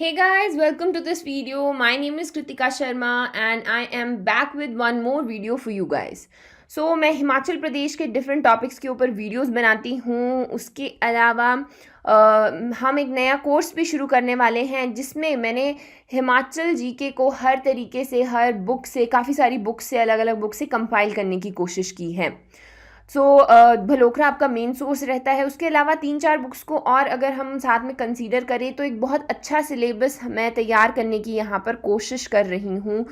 Hey guys, welcome to this video. My name is Kritika Sharma and I am back with one more video for you guys. मैं हिमाचल प्रदेश के different topics के ऊपर videos बनाती हूँ। उसके अलावा हम एक नया कोर्स भी शुरू करने वाले हैं जिसमें मैंने हिमाचल जीके को हर तरीके से हर बुक से काफ़ी सारी बुक से अलग अलग बुक से कंपाइल करने की कोशिश की है। भलोकरा आपका मेन सोर्स रहता है। उसके अलावा 3-4 बुक्स को और अगर हम साथ में कंसीडर करें तो एक बहुत अच्छा सिलेबस मैं तैयार करने की यहाँ पर कोशिश कर रही हूँ।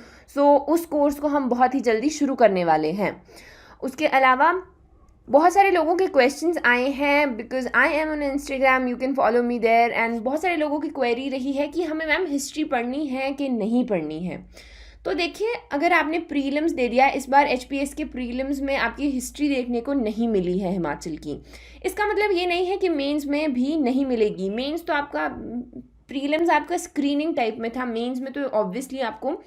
उस कोर्स को हम बहुत ही जल्दी शुरू करने वाले हैं। उसके अलावा बहुत सारे लोगों के क्वेश्चंस आए हैं because I am on Instagram, you can follow me there. And बहुत सारे लोगों की क्वेरी रही है कि हमें मैम हिस्ट्री पढ़नी है कि नहीं पढ़नी है। तो देखिए, अगर आपने प्रीलिम्स दे दिया, इस बार एचपीएस के प्रीलिम्स में आपकी हिस्ट्री देखने को नहीं मिली है हिमाचल की, इसका मतलब ये नहीं है कि मेंस में भी नहीं मिलेगी। मेंस तो आपका प्रीलिम्स आपका स्क्रीनिंग टाइप में था, मेंस में तो ऑब्वियसली आपको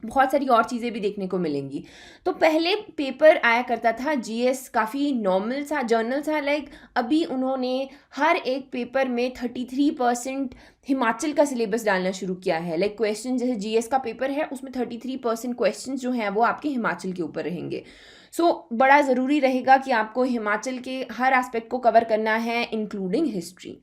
बहुत सारी और चीज़ें भी देखने को मिलेंगी। तो पहले पेपर आया करता था जीएस, काफ़ी नॉर्मल सा जर्नल सा, लाइक अभी उन्होंने हर एक पेपर में 33% हिमाचल का सिलेबस डालना शुरू किया है। लाइक क्वेश्चन जैसे जीएस का पेपर है उसमें 33% क्वेश्चन जो हैं वो आपके हिमाचल के ऊपर रहेंगे। बड़ा ज़रूरी रहेगा कि आपको हिमाचल के हर एस्पेक्ट को कवर करना है इंक्लूडिंग हिस्ट्री।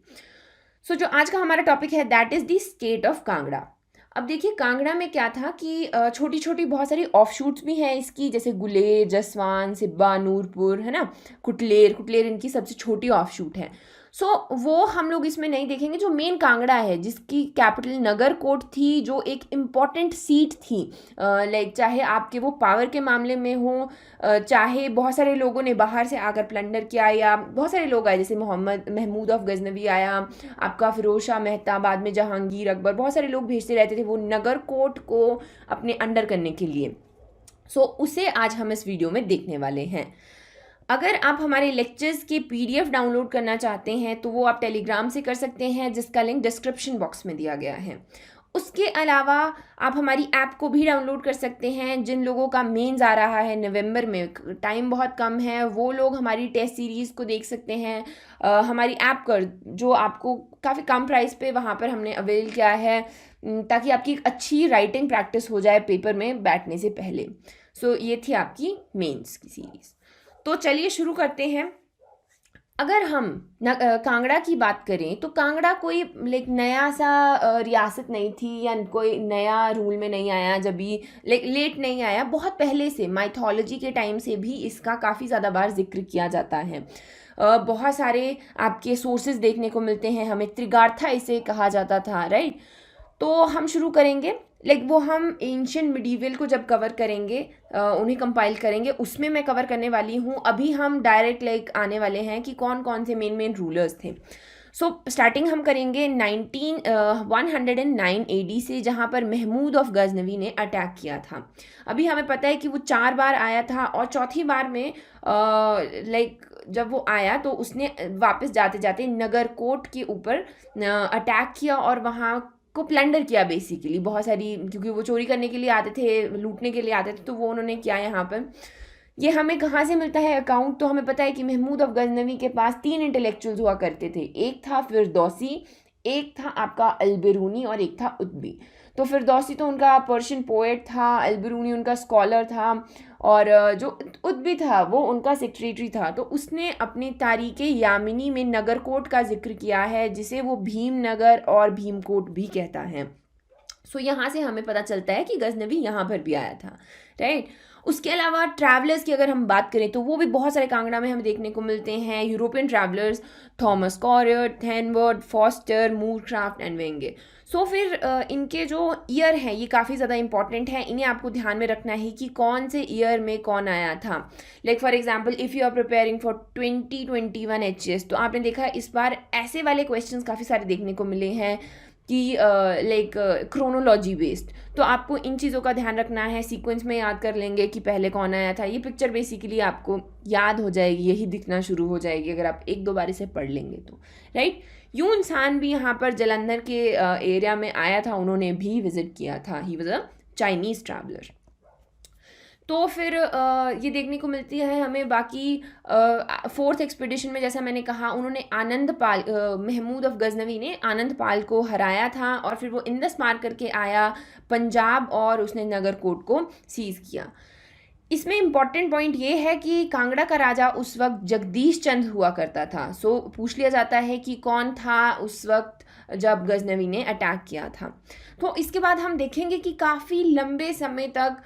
जो आज का हमारा टॉपिक है that is the state of Kangra. अब देखिए, कांगड़ा में क्या था कि छोटी छोटी बहुत सारी ऑफशूट्स भी हैं इसकी, जैसे गुलेर, जसवान, सिब्बा, नूरपुर, है ना, कुटलेर। कुटलेर इनकी सबसे छोटी ऑफशूट है। वो हम लोग इसमें नहीं देखेंगे। जो मेन कांगड़ा है जिसकी कैपिटल नगरकोट थी, जो एक इम्पॉर्टेंट सीट थी, लाइक चाहे आपके वो पावर के मामले में हो, चाहे बहुत सारे लोगों ने बाहर से आकर प्लंडर किया, या बहुत सारे लोग आए जैसे मोहम्मद महमूद ऑफ गजनवी आया, आपका फिरोज शाह मेहता, बाद में जहांगीर अकबर, बहुत सारे लोग भेजते रहते थे वो नगरकोट को अपने अंडर करने के लिए। उसे आज हम इस वीडियो में देखने वाले हैं। अगर आप हमारे लेक्चर्स के पीडीएफ डाउनलोड करना चाहते हैं तो वो आप टेलीग्राम से कर सकते हैं, जिसका लिंक डिस्क्रिप्शन बॉक्स में दिया गया है। उसके अलावा आप हमारी ऐप को भी डाउनलोड कर सकते हैं। जिन लोगों का मेंस आ रहा है नवंबर में, टाइम बहुत कम है, वो लोग हमारी टेस्ट सीरीज़ को देख सकते हैं। हमारी ऐप कर जो आपको काफ़ी कम प्राइस पे वहाँ पर हमने अवेल किया है, ताकि आपकी एक अच्छी राइटिंग प्रैक्टिस हो जाए पेपर में बैठने से पहले। ये थी आपकी मेंस की सीरीज़। तो चलिए शुरू करते हैं। अगर हम कांगड़ा की बात करें तो कांगड़ा कोई लाइक नया सा रियासत नहीं थी, या कोई नया रूल में नहीं आया, जब भी लाइक लेट नहीं आया, बहुत पहले से माइथोलॉजी के टाइम से भी इसका काफ़ी ज़्यादा बार जिक्र किया जाता है। बहुत सारे आपके सोर्सेज देखने को मिलते हैं। हमें त्रिगार्था इसे कहा जाता था, राइट। तो हम शुरू करेंगे, लाइक वो हम एंशियंट मिडीवल को जब कवर करेंगे, उन्हें कंपाइल करेंगे, उसमें मैं कवर करने वाली हूँ। अभी हम डायरेक्ट लाइक आने वाले हैं कि कौन कौन से मेन रूलर्स थे। स्टार्टिंग हम करेंगे 109 एडी से, जहाँ पर महमूद ऑफ गजनवी ने अटैक किया था। अभी हमें पता है कि वो 4 बार आया था, और चौथी बार में लाइक जब वो आया तो उसने वापस जाते जाते नगरकोट के ऊपर अटैक किया और वहाँ को प्लंडर किया बेसिकली। बहुत सारी, क्योंकि वो चोरी करने के लिए आते थे, लूटने के लिए आते थे, तो वो उन्होंने किया यहाँ पर। ये हमें कहाँ से मिलता है अकाउंट, तो हमें पता है कि महमूद ऑफ गजनवी के पास 3 इंटेलेक्चुअल्स हुआ करते थे। एक था फिरदौसी, एक था आपका अलबरूनी, और एक था उतबी। तो फिरदौसी तो उनका पर्शियन पोएट था, अलबरूनी उनका स्कॉलर था, और जो उतबी था वो उनका सेक्रेटरी था। तो उसने अपनी तारीख़ यामिनी में नगरकोट का जिक्र किया है, जिसे वो भीमनगर और भीमकोट भी कहता है। यहाँ से हमें पता चलता है कि गजनवी यहाँ पर भी आया था, राइट। उसके अलावा ट्रैवलर्स की अगर हम बात करें तो वो भी बहुत सारे कांगड़ा में हमें देखने को मिलते हैं। यूरोपियन ट्रैवलर्स, थॉमस कॉरियर, थैनवर्ड, फॉस्टर, मूरक्राफ्ट एंड वेंगे। फिर इनके जो ईयर हैं ये काफ़ी ज़्यादा इंपॉर्टेंट है। इन्हें आपको ध्यान में रखना है कि कौन से ईयर में कौन आया था। Like for example, if you are preparing for 2021 HS, तो आपने देखा इस बार ऐसे वाले क्वेश्चंस काफ़ी सारे देखने को मिले हैं कि लाइक क्रोनोलॉजी बेस्ड। तो आपको इन चीज़ों का ध्यान रखना है। सीक्वेंस में याद कर लेंगे कि पहले कौन आया था। ये पिक्चर बेसिकली आपको याद हो जाएगी, यही दिखना शुरू हो जाएगी अगर आप 1-2 बार इसे पढ़ लेंगे तो, राइट। यूं इंसान भी यहाँ पर जलंधर के एरिया में आया था, उन्होंने भी विजिट किया था। ही वॉज अ चाइनीज़ ट्रैवलर। तो फिर ये देखने को मिलती है हमें बाकी फोर्थ एक्सपीडिशन में, जैसा मैंने कहा, उन्होंने महमूद ऑफ गजनवी ने आनंद पाल को हराया था और फिर वो इंदस मार करके आया पंजाब और उसने नगरकोट को सीज किया। इसमें इम्पॉर्टेंट पॉइंट ये है कि कांगड़ा का राजा उस वक्त जगदीश चंद हुआ करता था। सो पूछ लिया जाता है कि कौन था उस वक्त जब गजनवी ने अटैक किया था। तो इसके बाद हम देखेंगे कि काफ़ी लंबे समय तक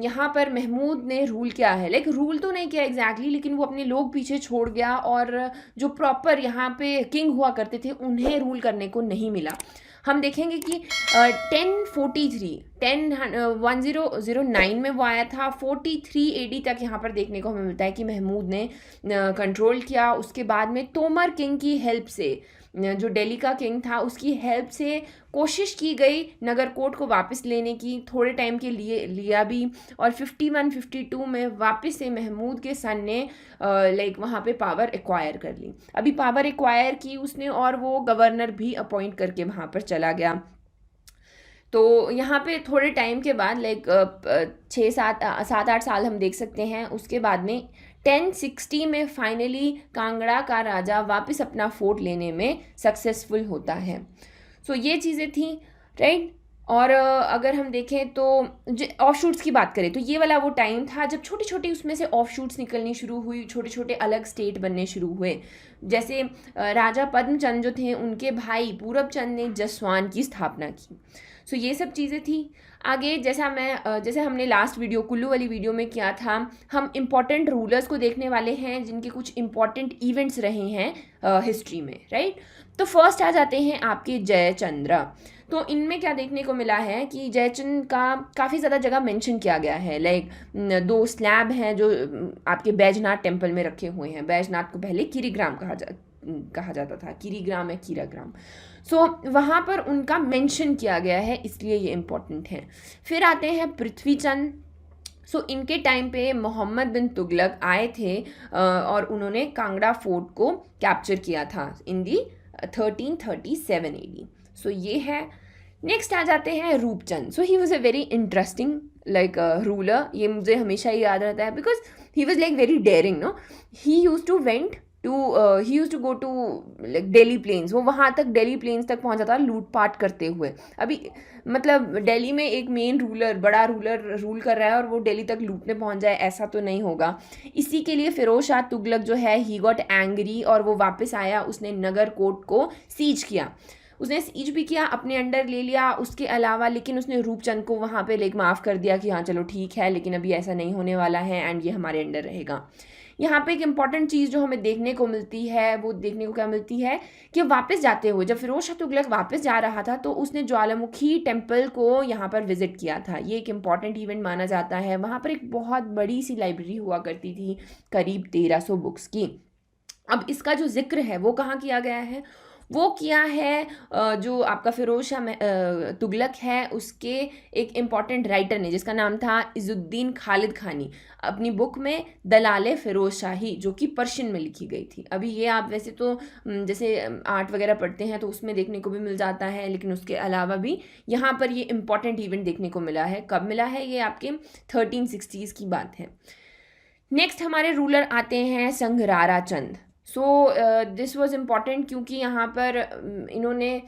यहाँ पर महमूद ने रूल किया है। लाइक रूल तो नहीं किया एग्जैक्टली, लेकिन वो अपने लोग पीछे छोड़ गया और जो प्रॉपर यहाँ पे किंग हुआ करते थे उन्हें रूल करने को नहीं मिला। हम देखेंगे कि 1009 में वो आया था। 43 एडी तक यहाँ पर देखने को हमें मिलता है कि महमूद ने कंट्रोल किया। उसके बाद में तोमर किंग की हेल्प से, जो दिल्ली का किंग था, उसकी हेल्प से कोशिश की गई नगरकोट को वापस लेने की, थोड़े टाइम के लिए लिया भी, और 51-52 में वापस से महमूद के सन ने लाइक वहाँ पे पावर एक्वायर कर ली। अभी पावर एक्वायर की उसने और वो गवर्नर भी अपॉइंट करके वहाँ पर चला गया। तो यहाँ पे थोड़े टाइम के बाद लाइक 6-7-8 साल हम देख सकते हैं। उसके बाद में 1060 में फाइनली कांगड़ा का राजा वापस अपना फोर्ट लेने में सक्सेसफुल होता है। सो ये चीज़ें थी, राइट। और अगर हम देखें तो ऑफशूट्स की बात करें तो ये वाला वो टाइम था जब छोटी छोटी उसमें से ऑफशूट्स निकलनी शुरू हुई, छोटे छोटे अलग स्टेट बनने शुरू हुए। जैसे राजा पद्मचंद जो थे उनके भाई पूरब चंद ने जसवान की स्थापना की। सो ये सब चीज़ें थी। आगे जैसे हमने लास्ट वीडियो कुल्लू वाली वीडियो में किया था, हम इम्पॉर्टेंट रूलर्स को देखने वाले हैं जिनके कुछ इम्पॉर्टेंट इवेंट्स रहे हैं हिस्ट्री में, राइट। तो फर्स्ट आ जाते हैं आपके जयचंद्र। तो इनमें क्या देखने को मिला है कि जयचंद का काफ़ी ज़्यादा जगह मेंशन किया गया है। लाइक 2 स्लैब हैं जो आपके बैजनाथ टेम्पल में रखे हुए हैं। बैजनाथ को पहले किरीग्राम कहा जाता था, किरीग्राम या कीराग्राम। सो वहाँ पर उनका मेंशन किया गया है, इसलिए ये इम्पोर्टेंट है। फिर आते हैं पृथ्वीचंद। सो इनके टाइम पे मोहम्मद बिन तुगलक आए थे और उन्होंने कांगड़ा फोर्ट को कैप्चर किया था इन दी 1337 एडी। सो ये है। नेक्स्ट आ जाते हैं Rupchand. So he was a very interesting like ruler. ये मुझे हमेशा ही याद रहता है because he was like very daring, no. He used to go to like Delhi plains. वो वहाँ तक दिल्ली प्लेन्स तक पहुँच जाता लूटपाट करते हुए। अभी मतलब दिल्ली में एक मेन बड़ा रूलर रूल कर रहा है और वो दिल्ली तक लूटने पहुँच जाए, ऐसा तो नहीं होगा। इसी के लिए फिरोज शाह तुगलक जो है ही गॉट एंग्री और वो वापस आया। उसने नगरकोट को सीज किया, उसने सीज भी किया, अपने अंडर ले लिया। उसके अलावा लेकिन उसने रूपचंद को वहाँ पे लाइक माफ़ कर दिया कि हाँ चलो ठीक है, लेकिन अभी ऐसा नहीं होने वाला है एंड ये हमारे अंडर रहेगा। यहाँ पे एक इम्पॉर्टेंट चीज़ जो हमें देखने को मिलती है, वो देखने को क्या मिलती है कि वापस जाते हुए जब फिरोज शाह तुगलक वापस जा रहा था तो उसने ज्वालामुखी टेम्पल को यहाँ पर विजिट किया था। ये एक इम्पॉर्टेंट इवेंट माना जाता है। वहाँ पर एक बहुत बड़ी सी लाइब्रेरी हुआ करती थी, करीब 1300 बुक्स की। अब इसका जो जिक्र है वो कहाँ किया गया है? वो किया है जो आपका फिरोज शाह तुगलक है उसके एक इम्पॉर्टेंट राइटर ने, जिसका नाम था इजुद्दीन खालिद खानी, अपनी बुक में दलाले फ़िरोज़ शाही, जो कि पर्शियन में लिखी गई थी। अभी ये आप वैसे तो जैसे आर्ट वगैरह पढ़ते हैं तो उसमें देखने को भी मिल जाता है, लेकिन उसके अलावा भी यहाँ पर ये इम्पॉर्टेंट इवेंट देखने को मिला है। कब मिला है? ये आपके 1360s की बात है। नेक्स्ट हमारे रूलर आते हैं संघरारा चंद। सो दिस वाज इम्पॉर्टेंट क्योंकि यहाँ पर इन्होंने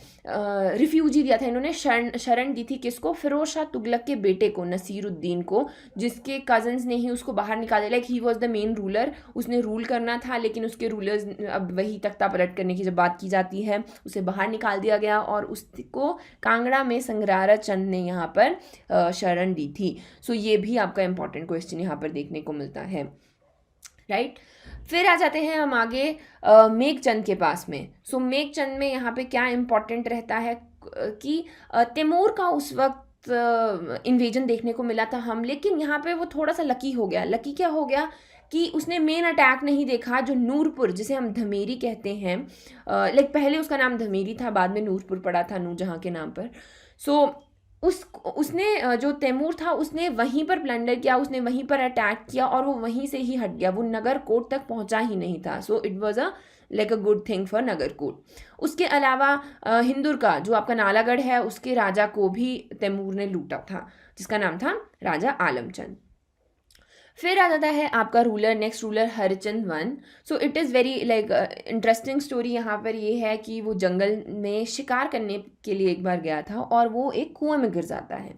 रिफ्यूजी दिया था, इन्होंने शरण दी थी किसको? फिरोज शाह तुगलक के बेटे को, नसीरुद्दीन को, जिसके कजन्स ने ही उसको बाहर निकाले। Like he was the main ruler, उसने रूल करना था, लेकिन उसके रूलर्स, अब वही तख्ता पलट करने की जब बात की जाती है, उसे बाहर निकाल दिया गया और उसको कांगड़ा में संघरारा चंद ने यहाँ पर शरण दी थी। सो ये भी आपका इम्पॉर्टेंट क्वेश्चन यहाँ पर देखने को मिलता है, राइट। फिर आ जाते हैं हम आगे मेघचंद के पास में। सो मेघचंद में यहाँ पे क्या इम्पोर्टेंट रहता है कि तैमूर का उस वक्त इन्वेजन देखने को मिला था हम, लेकिन यहाँ पे वो थोड़ा सा लकी हो गया। लकी क्या हो गया कि उसने मेन अटैक नहीं देखा, जो नूरपुर, जिसे हम धमेरी कहते हैं, लाइक पहले उसका नाम धमेरी था, बाद में नूरपुर पड़ा था नूरजहाँ के नाम पर। सो उसने जो तैमूर था उसने वहीं पर प्लंडर किया, उसने वहीं पर अटैक किया और वो वहीं से ही हट गया, वो नगरकोट तक पहुंचा ही नहीं था। So it was like a good thing for Nagarkot. उसके अलावा हिंदुर का जो आपका नालागढ़ है, उसके राजा को भी तैमूर ने लूटा था, जिसका नाम था राजा आलमचंद। फिर आ जाता है आपका ruler, next ruler Harichand one. So it is very like interesting story. यहाँ पर ये है कि वो जंगल में शिकार करने के लिए एक बार गया था और वो एक कुएं में गिर जाता है।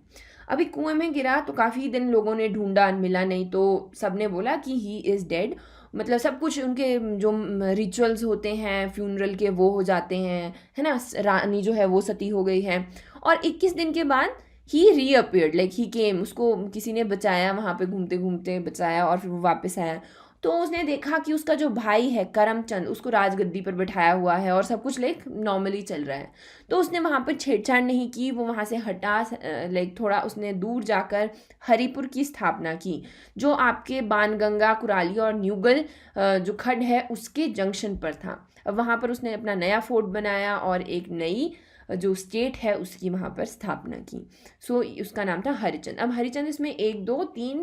अभी कुएं में गिरा तो काफ़ी दिन लोगों ने ढूंढा, मिला नहीं, तो सबने बोला कि ही इज़ डेड। मतलब सब कुछ उनके जो रिचुअल्स होते हैं फ्यूनरल के वो हो जाते हैं, है ना, रानी जो है वो सती हो गई है। और 21 दिन के बाद ही रीअपियर्ड, लाइक ही केम, उसको किसी ने बचाया, वहाँ पे घूमते घूमते बचाया और फिर वो वापस आया। तो उसने देखा कि उसका जो भाई है करमचंद, उसको राजगद्दी पर बिठाया हुआ है और सब कुछ लाइक नॉर्मली चल रहा है। तो उसने वहाँ पर छेड़छाड़ नहीं की, वो वहाँ से हटा, लाइक थोड़ा उसने दूर जाकर हरिपुर की स्थापना की, जो आपके बाणगंगा, कुराली और न्यूगल जो खड्ड है उसके जंक्शन पर था। अब वहाँ पर उसने अपना नया फोर्ट बनाया और एक नई जो स्टेट है उसकी वहाँ पर स्थापना की। सो उसका नाम था हरिचंद। अब हरिचंद इसमें 1 2 3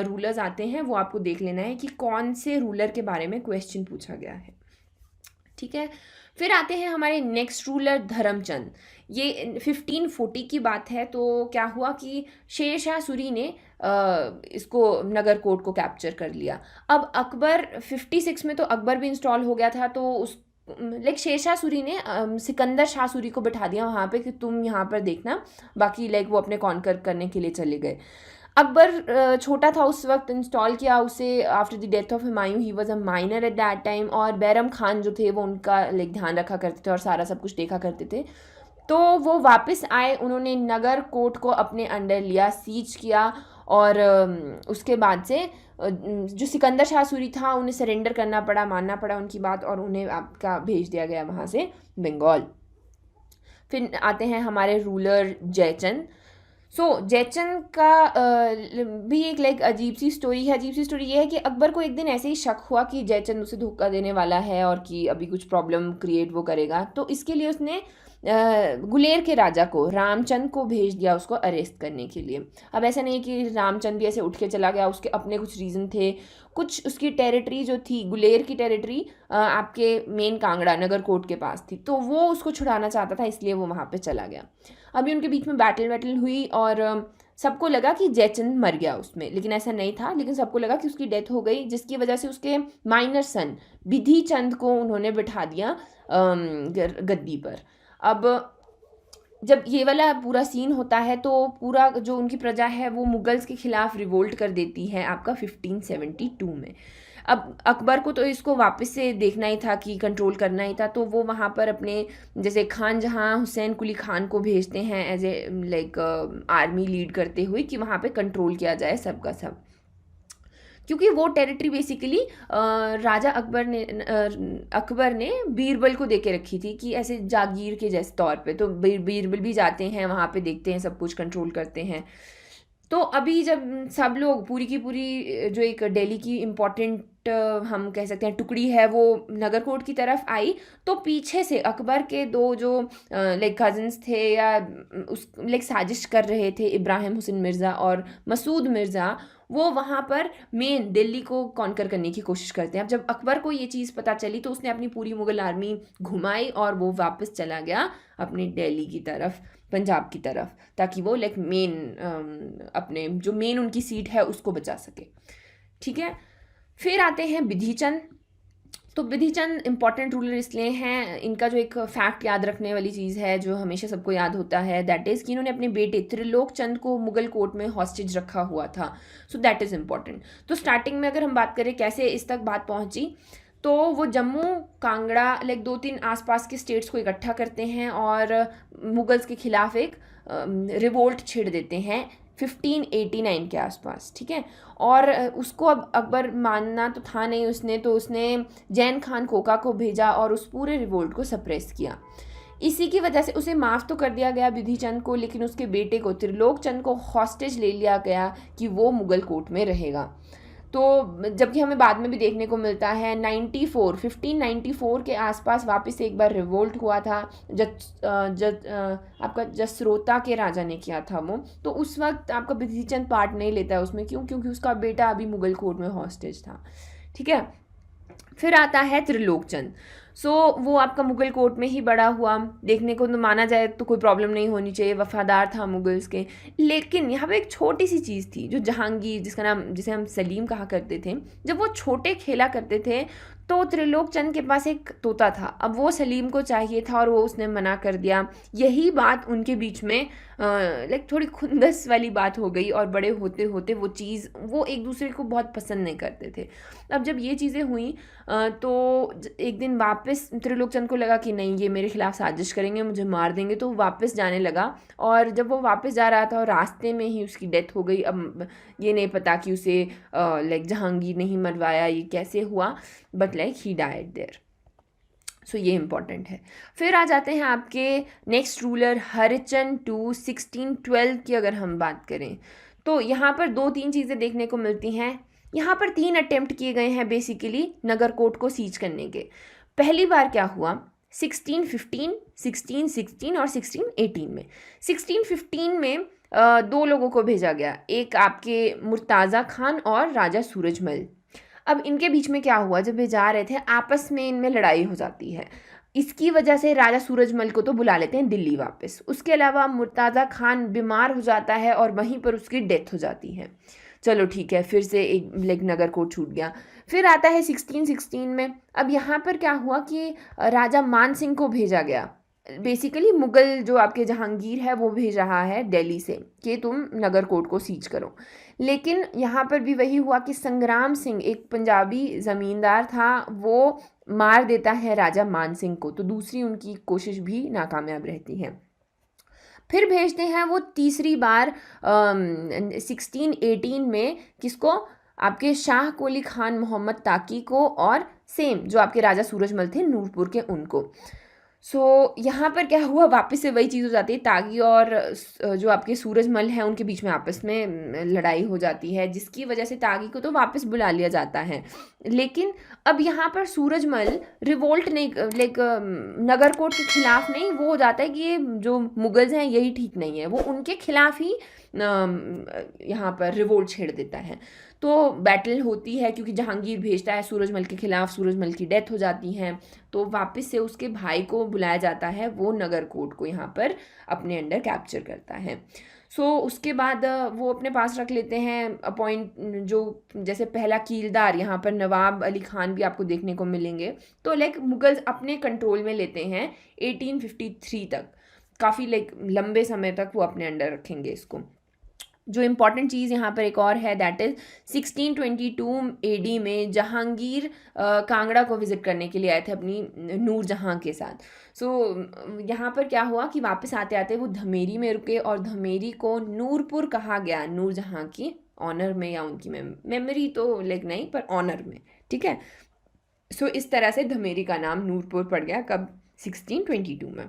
रूलर्स आते हैं, वो आपको देख लेना है कि कौन से रूलर के बारे में क्वेश्चन पूछा गया है, ठीक है। फिर आते हैं हमारे नेक्स्ट रूलर धर्मचंद। ये 1540 की बात है। तो क्या हुआ कि शेरशाह सूरी ने इसको नगरकोट को कैप्चर कर लिया। अब अकबर 56 में तो अकबर भी इंस्टॉल हो गया था, तो उस लाइक शेरशाह सूरी ने सिकंदर शाह सूरी को बिठा दिया वहाँ पे कि तुम यहाँ पर देखना, बाकी लाइक वो अपने कॉन्कर करने के लिए चले गए। अकबर छोटा था उस वक्त, इंस्टॉल किया उसे after the death of Humayun, he was a minor at that time. और बैरम खान जो थे वो उनका लाइक ध्यान रखा करते थे और सारा सब कुछ देखा करते थे। तो वो वापस आए, उन्होंने नगर कोट को अपने अंडर लिया, सीज किया। और उसके बाद से जो सिकंदर शाह सूरी था उन्हें सरेंडर करना पड़ा, मानना पड़ा उनकी बात, और उन्हें आपका भेज दिया गया वहाँ से बंगाल। फिर आते हैं हमारे रूलर जयचंद। जयचंद का भी एक लाइक अजीब सी स्टोरी है। अजीब सी स्टोरी ये है कि अकबर को एक दिन ऐसे ही शक हुआ कि जयचंद उसे धोखा देने वाला है और कि अभी कुछ प्रॉब्लम क्रिएट वो करेगा। तो इसके लिए उसने गुलेर के राजा को, रामचंद को भेज दिया उसको अरेस्ट करने के लिए। अब ऐसा नहीं है कि रामचंद भी ऐसे उठ के चला गया, उसके अपने कुछ रीज़न थे। कुछ उसकी टेरिटरी जो थी, गुलेर की टेरिटरी आपके मेन कांगड़ा नगरकोट के पास थी, तो वो उसको छुड़ाना चाहता था, इसलिए वो वहाँ पे चला गया। अभी उनके बीच में बैटल हुई और सबको लगा कि जयचंद मर गया उसमें, लेकिन ऐसा नहीं था। लेकिन सबको लगा कि उसकी डेथ हो गई, जिसकी वजह से उसके माइनर सन विधि चंद को उन्होंने बिठा दिया गद्दी पर। अब जब ये वाला पूरा सीन होता है तो पूरा जो उनकी प्रजा है वो मुगल्स के खिलाफ रिवोल्ट कर देती है आपका 1572 में। अब अकबर को तो इसको वापस से देखना ही था कि कंट्रोल करना ही था, तो वो वहाँ पर अपने जैसे खान जहाँ हुसैन कुली खान को भेजते हैं as a like army lead करते हुए कि वहाँ पे कंट्रोल किया जाए सबका सब, क्योंकि वो टेरिटरी बेसिकली राजा अकबर ने बीरबल को दे के रखी थी कि ऐसे जागीर के जैसे तौर पे। तो बीरबल भी जाते हैं वहाँ पे, देखते हैं, सब कुछ कंट्रोल करते हैं। तो अभी जब सब लोग पूरी की पूरी जो एक दिल्ली की इम्पोर्टेंट हम कह सकते हैं टुकड़ी है वो नगरकोट की तरफ आई, तो पीछे से अकबर के 2 जो लाइक कज़न्स थे या उस लाइक साजिश कर रहे थे, इब्राहिम हुसैन मिर्ज़ा और मसूद मिर्ज़ा, वो वहाँ पर मेन दिल्ली को कॉन्कर करने की कोशिश करते हैं। अब जब अकबर को ये चीज़ पता चली तो उसने अपनी पूरी मुग़ल आर्मी घुमाई और वो वापस चला गया अपने दिल्ली की तरफ, पंजाब की तरफ, ताकि वो लाइक मेन अपने जो मेन उनकी सीट है उसको बचा सके, ठीक है। फिर आते हैं विधिचंद। तो विधिचंद इंपॉर्टेंट रूलर इसलिए हैं, इनका जो एक फैक्ट याद रखने वाली चीज़ है जो हमेशा सबको याद होता है, दैट इज़ कि इन्होंने अपने बेटे त्रिलोक चंद को मुगल कोर्ट में हॉस्टेज रखा हुआ था। So that is important. तो स्टार्टिंग में अगर हम बात करें कैसे इस तक बात पहुंची, तो वो जम्मू, कांगड़ा, लाइक 2-3 आसपास के स्टेट्स को इकट्ठा करते हैं और मुगल्स के खिलाफ एक रिवोल्ट छेड़ देते हैं 1589 के आसपास, ठीक है। और उसको अब अकबर मानना तो था नहीं उसने, तो उसने जैन खान कोका को भेजा और उस पूरे रिवोल्ट को सप्रेस किया। इसी की वजह से उसे माफ़ तो कर दिया गया विधिचंद को, लेकिन उसके बेटे को त्रिलोक चंद को हॉस्टेज ले लिया गया कि वो मुगल कोर्ट में रहेगा। तो जबकि हमें बाद में भी देखने को मिलता है 1594 के आसपास वापस से एक बार रिवोल्ट हुआ था, आपका जसरोता के राजा ने किया था वो। तो उस वक्त आपका विधिचंद पार्ट नहीं लेता है उसमें, क्यों? क्योंकि उसका बेटा अभी मुगल कोर्ट में हॉस्टेज था, ठीक है। फिर आता है त्रिलोक चंद। सो वो आपका मुग़ल कोर्ट में ही बड़ा हुआ। देखने को तो माना जाए तो कोई प्रॉब्लम नहीं होनी चाहिए, वफ़ादार था मुग़ल्स के। लेकिन यहाँ पे एक छोटी-सी चीज़ थी, जो जहांगीर, जिसे हम सलीम कहा करते थे, जब वो छोटे खेला करते थे, तो त्रिलोक चंद के पास एक तोता था। अब वो सलीम को चाहिए था और वो उसने मना कर दिया। यही बात उनके बीच में लाइक थोड़ी खुंदस वाली बात हो गई, और बड़े होते होते वो एक दूसरे को बहुत पसंद नहीं करते थे। अब जब ये चीज़ें हुई तो एक दिन वापस त्रिलोक चंद को लगा कि नहीं, ये मेरे खिलाफ साजिश करेंगे, मुझे मार देंगे, तो वो वापस जाने लगा। और जब वो वापस जा रहा था और रास्ते में ही उसकी डेथ हो गई। अब ये नहीं पता कि उसे लाइक जहांगीर ने ही मरवाया, ये कैसे हुआ, but like he died there. So ये इम्पॉर्टेंट है। फिर आ जाते हैं आपके नेक्स्ट रूलर हरिचंद टू 1612 की। अगर हम बात करें तो यहाँ पर 2-3 चीज़ें देखने को मिलती हैं। यहाँ पर 3 अटेम्प्ट किए गए हैं बेसिकली नगरकोट को सीज करने के। पहली बार क्या हुआ, 1615, 1616 और 1618 में। 1615 में 2 लोगों को भेजा गया, एक आपके मुर्ताज़ा खान और राजा सूरजमल। अब इनके बीच में क्या हुआ, जब वे जा रहे थे आपस में इनमें लड़ाई हो जाती है। इसकी वजह से राजा सूरजमल को तो बुला लेते हैं दिल्ली वापस। उसके अलावा मुर्ताज़ा खान बीमार हो जाता है और वहीं पर उसकी डेथ हो जाती है। चलो ठीक है, फिर से एक लाइक नगरकोट छूट गया। फिर आता है 1616 में। अब यहाँ पर क्या हुआ कि राजा मान सिंह को भेजा गया। बेसिकली मुग़ल जो आपके जहांगीर है वो भेज रहा है दिल्ली से कि तुम नगरकोट को सीज करो। लेकिन यहाँ पर भी वही हुआ कि संग्राम सिंह, एक पंजाबी ज़मींदार था, वो मार देता है राजा मान सिंह को। तो दूसरी उनकी कोशिश भी नाकामयाब रहती है। फिर भेजते हैं वो तीसरी बार 1618 में, किसको, आपके शाह कोली खान मोहम्मद ताकी को, और सेम जो आपके राजा सूरजमल थे नूरपुर के, उनको। सो यहाँ पर क्या हुआ, वापस से वही चीज़ हो जाती है। तागी और जो आपके सूरजमल हैं उनके बीच में आपस में लड़ाई हो जाती है, जिसकी वजह से तागी को तो वापस बुला लिया जाता है। लेकिन अब यहाँ पर सूरजमल रिवोल्ट नहीं, लाइक नगरकोट के खिलाफ नहीं, वो हो जाता है कि ये जो मुगल्स हैं यही ठीक नहीं है, वो उनके खिलाफ ही यहाँ पर रिवोल्ट छेड़ देता है। तो बैटल होती है, क्योंकि जहांगीर भेजता है सूरजमल के खिलाफ, सूरजमल की डेथ हो जाती है। तो वापस से उसके भाई को बुलाया जाता है, वो नगरकोट को यहाँ पर अपने अंडर कैप्चर करता है। सो उसके बाद वो अपने पास रख लेते हैं अपॉइंट, जो जैसे पहला कीलदार यहाँ पर नवाब अली खान भी आपको देखने को मिलेंगे। तो लाइक मुगल्स अपने कंट्रोल में लेते हैं 1853 तक, काफ़ी लाइक लंबे समय तक वो अपने अंडर रखेंगे इसको। जो इम्पॉर्टेंट चीज़ यहाँ पर एक और है, दैट इज़ 1622 AD में जहांगीर कांगड़ा को विज़िट करने के लिए आए थे अपनी नूरजहाँ के साथ। सो यहाँ पर क्या हुआ कि वापस आते आते वो धमेरी में रुके, और धमेरी को नूरपुर कहा गया नूरजहाँ की ऑनर में, या उनकी मेमोरी तो लाइक नहीं, पर ऑनर में, ठीक है। सो इस तरह से धमेरी का नाम नूरपुर पड़ गया, कब, 1622 में।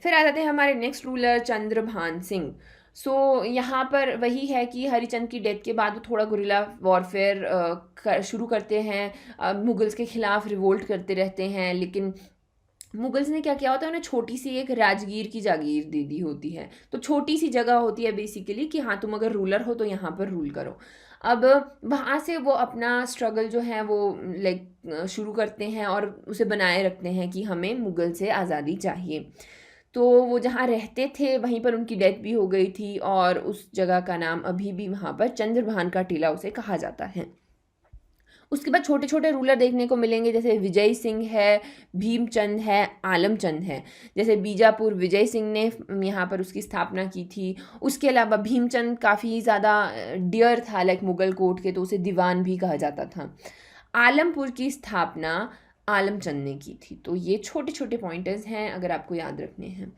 फिर आ जाते हैं हमारे नेक्स्ट रूलर चंद्रभान सिंह। सो यहाँ पर वही है कि हरिचंद की डेथ के बाद वो थोड़ा गुरिल्ला वॉरफेयर शुरू करते हैं, मुगल्स के खिलाफ रिवोल्ट करते रहते हैं। लेकिन मुगल्स ने क्या किया होता है, उन्हें छोटी सी एक राजगीर की जागीर दे दी होती है। तो छोटी सी जगह होती है बेसिकली कि हाँ, तुम अगर रूलर हो तो यहाँ पर रूल करो। अब वहाँ से वो अपना स्ट्रगल जो है वो लाइक शुरू करते हैं, और उसे बनाए रखते हैं कि हमें मुगल से आज़ादी चाहिए। तो वो जहाँ रहते थे वहीं पर उनकी डेथ भी हो गई थी, और उस जगह का नाम अभी भी वहाँ पर चंद्रभान का टीला उसे कहा जाता है। उसके बाद छोटे छोटे रूलर देखने को मिलेंगे, जैसे विजय सिंह है, भीमचंद है, आलमचंद है। जैसे बीजापुर विजय सिंह ने यहाँ पर उसकी स्थापना की थी। उसके अलावा भीमचंद काफ़ी ज़्यादा डियर था लाइक मुगल कोर्ट के, तो उसे दीवान भी कहा जाता था। आलमपुर की स्थापना आलमचंद ने की थी। तो ये छोटे छोटे पॉइंटर्स हैं, अगर आपको याद रखने हैं,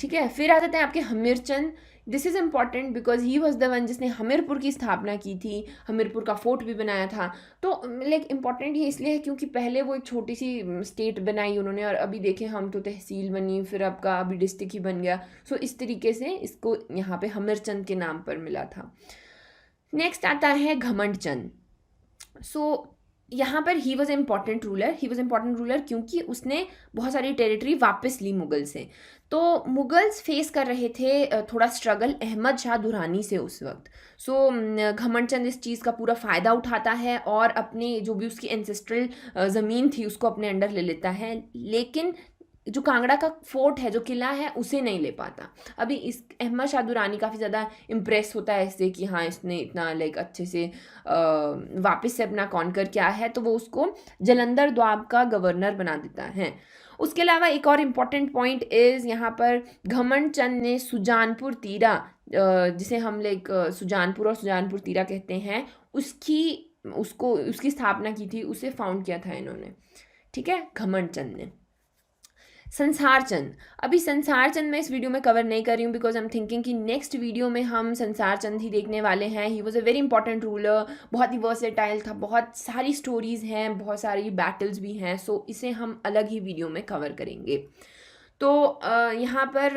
ठीक है। फिर आ जाते हैं आपके Hamirchand. This is important because he was the one जिसने हमीरपुर की स्थापना की थी, हमीरपुर का फोर्ट भी बनाया था। तो लाइक इम्पॉर्टेंट ये इसलिए है क्योंकि पहले वो एक छोटी सी स्टेट बनाई उन्होंने, और अभी देखें हम तो तहसील बनी, फिर आपका अभी डिस्ट्रिक्ट ही बन गया। सो इस तरीके से इसको यहाँ पे हमीरचंद के नाम पर मिला था। नेक्स्ट आता है घमंड चंद। सो यहाँ पर ही वॉज इम्पॉर्टेंट रूलर क्योंकि उसने बहुत सारी टेरिटरी वापस ली मुगल से। तो मुगल्स फेस कर रहे थे थोड़ा स्ट्रगल अहमद शाह दुरानी से उस वक्त। सो घमंड चंद इस चीज़ का पूरा फ़ायदा उठाता है और अपने जो भी उसकी एंसेस्ट्रल ज़मीन थी उसको अपने अंडर ले लेता है, लेकिन जो कांगड़ा का फोर्ट है, जो किला है, उसे नहीं ले पाता। अभी इस अहमद शाह दुरानी काफ़ी ज़्यादा इम्प्रेस होता है इससे कि हाँ इसने इतना लाइक अच्छे से वापस से अपना कॉन्कर किया है, तो वो उसको जलंधर द्वाब का गवर्नर बना देता है। उसके अलावा एक और इम्पॉर्टेंट पॉइंट इज़ यहाँ पर घमंड चंद ने सुजानपुर तीरा, जिसे हम लाइक सुजानपुर और सुजानपुर तीरा कहते हैं, उसकी स्थापना की थी, उसे फाउंड किया था इन्होंने। ठीक है, घमंड चंद ने। संसार चंद, अभी संसार चंद मैं इस वीडियो में कवर नहीं कर रही हूँ बिकॉज आई एम थिंकिंग कि नेक्स्ट वीडियो में हम संसार चंद ही देखने वाले हैं। ही was a very important ruler, बहुत ही वर्सेटाइल था, बहुत सारी स्टोरीज़ हैं, बहुत सारी बैटल्स भी हैं, सो इसे हम अलग ही वीडियो में कवर करेंगे। तो यहाँ पर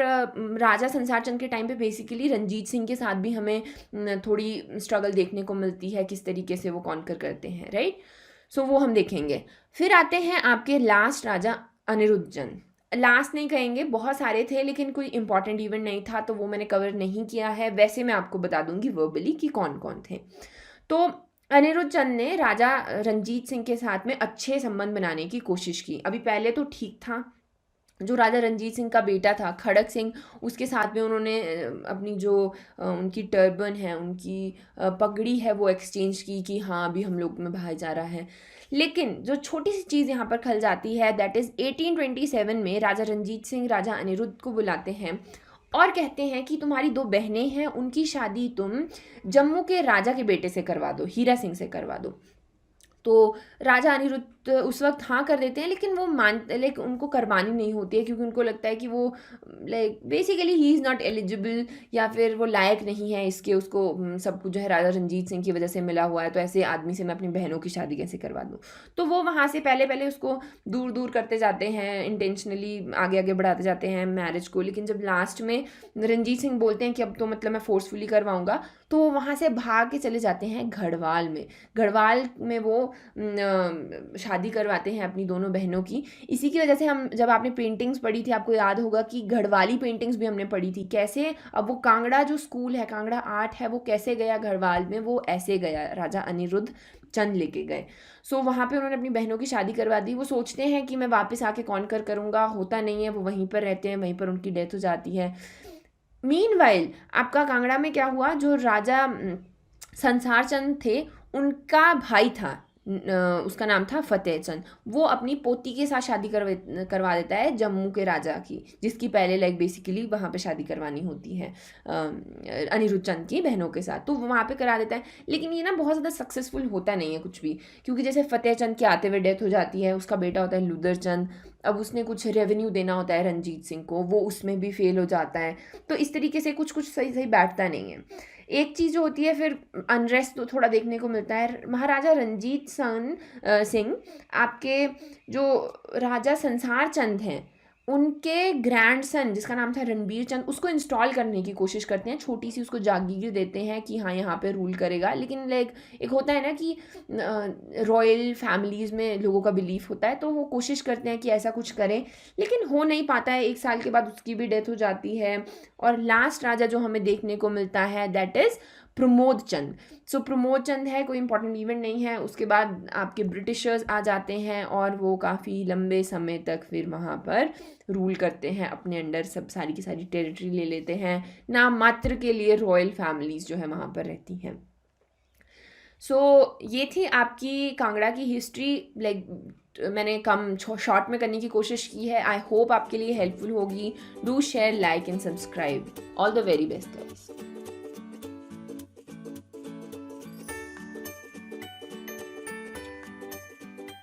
राजा संसार चंद के टाइम पे बेसिकली रंजीत सिंह के साथ भी हमें थोड़ी स्ट्रगल देखने को मिलती है, किस तरीके से वो कॉन्कर करते हैं, राइट। सो वो हम देखेंगे। फिर आते हैं आपके लास्ट राजा अनिरुद्ध चंद। लास्ट नहीं कहेंगे, बहुत सारे थे लेकिन कोई इंपॉर्टेंट इवेंट नहीं था तो वो मैंने कवर नहीं किया है। वैसे मैं आपको बता दूंगी वर्बली कि कौन कौन थे। तो अनिरुद्ध चंद ने राजा रंजीत सिंह के साथ में अच्छे संबंध बनाने की कोशिश की। अभी पहले तो ठीक था, जो राजा रंजीत सिंह का बेटा था खड़क सिंह, उसके साथ में उन्होंने अपनी जो उनकी टर्बन है, उनकी पगड़ी है, वो एक्सचेंज की कि हाँ अभी हम लोग में भाईचारा है। लेकिन जो छोटी सी चीज़ यहाँ पर खल जाती है, दैट इज़ 1827 में राजा रंजीत सिंह राजा अनिरुद्ध को बुलाते हैं और कहते हैं कि तुम्हारी 2 बहनें हैं, उनकी शादी तुम जम्मू के राजा के बेटे से करवा दो, हीरा सिंह से करवा दो। तो राजा अनिरुद्ध उस वक्त हाँ कर देते हैं, लेकिन वो लाइक उनको करवानी नहीं होती है क्योंकि उनको लगता है कि वो like basically he is not eligible, या फिर वो लायक नहीं है इसके, उसको सब कुछ जो है राजा रंजीत सिंह की वजह से मिला हुआ है, तो ऐसे आदमी से मैं अपनी बहनों की शादी कैसे करवा दूँ। तो वो वहाँ से पहले पहले उसको दूर दूर करते जाते हैं, इंटेंशनली आगे आगे बढ़ाते जाते हैं मैरिज को। लेकिन जब लास्ट में रंजीत सिंह बोलते हैं कि अब तो मतलब मैं फोर्सफुली करवाऊँगा, तो वो वहाँ से भाग के चले जाते हैं गढ़वाल में। गढ़वाल में वो शादी करवाते हैं अपनी दोनों बहनों की। इसी की वजह से हम, जब आपने पेंटिंग्स पढ़ी थी, आपको याद होगा कि गढ़वाली पेंटिंग्स भी हमने पढ़ी थी, कैसे अब वो कांगड़ा जो स्कूल है, कांगड़ा आर्ट है, वो कैसे गया गढ़वाल में, वो ऐसे गया, राजा अनिरुद्ध चंद लेके गए। सो वहाँ पे उन्होंने अपनी बहनों की शादी करवा दी। वो सोचते हैं कि मैं वापस आके कॉन्कर करूँगा, होता नहीं है, वो वहीं पर रहते हैं, वहीं पर उनकी डेथ हो जाती है। मीनवाइल आपका कांगड़ा में क्या हुआ, जो राजा संसार चंद थे, उनका भाई था, उसका नाम था फतेह चंद, वो अपनी पोती के साथ शादी करवा देता है जम्मू के राजा की, जिसकी पहले लाइक बेसिकली वहाँ पे शादी करवानी होती है अनिरुद्ध चंद की बहनों के साथ, तो वहाँ पे करा देता है। लेकिन ये ना बहुत ज़्यादा सक्सेसफुल होता नहीं है कुछ भी, क्योंकि जैसे फतेह चंद के आते हुए डेथ हो जाती है, उसका बेटा होता है लुदर चंद, अब उसने कुछ रेवेन्यू देना होता है रंजीत सिंह को, वो उसमें भी फेल हो जाता है। तो इस तरीके से कुछ कुछ सही सही बैठता नहीं है। एक चीज़ जो होती है फिर अनरेस्ट तो थोड़ा देखने को मिलता है। महाराजा रंजीत सिंह आपके जो राजा संसार चंद हैं, उनके ग्रैंडसन जिसका नाम था रणबीर चंद, उसको इंस्टॉल करने की कोशिश करते हैं, छोटी सी उसको जागीर देते हैं कि हाँ यहाँ पे रूल करेगा। लेकिन लाइक एक होता है ना कि रॉयल फैमिलीज़ में लोगों का बिलीफ होता है, तो वो कोशिश करते हैं कि ऐसा कुछ करें, लेकिन हो नहीं पाता है। 1 साल के बाद उसकी भी डेथ हो जाती है। और लास्ट राजा जो हमें देखने को मिलता है दैट इज़ प्रमोद चंद। सो प्रमोद चंद है, कोई इंपॉर्टेंट इवेंट नहीं है। उसके बाद आपके ब्रिटिशर्स आ जाते हैं और वो काफ़ी लंबे समय तक फिर वहाँ पर रूल करते हैं, अपने अंडर सब सारी की सारी टेरिटरी ले लेते हैं। नाम मात्र के लिए रॉयल फैमिलीज़ जो है वहाँ पर रहती हैं। सो ये थी आपकी कांगड़ा की हिस्ट्री। लाइक मैंने कम शॉर्ट में करने की कोशिश की है। आई होप आपके लिए हेल्पफुल होगी। Do share, like and subscribe. All the very best guys.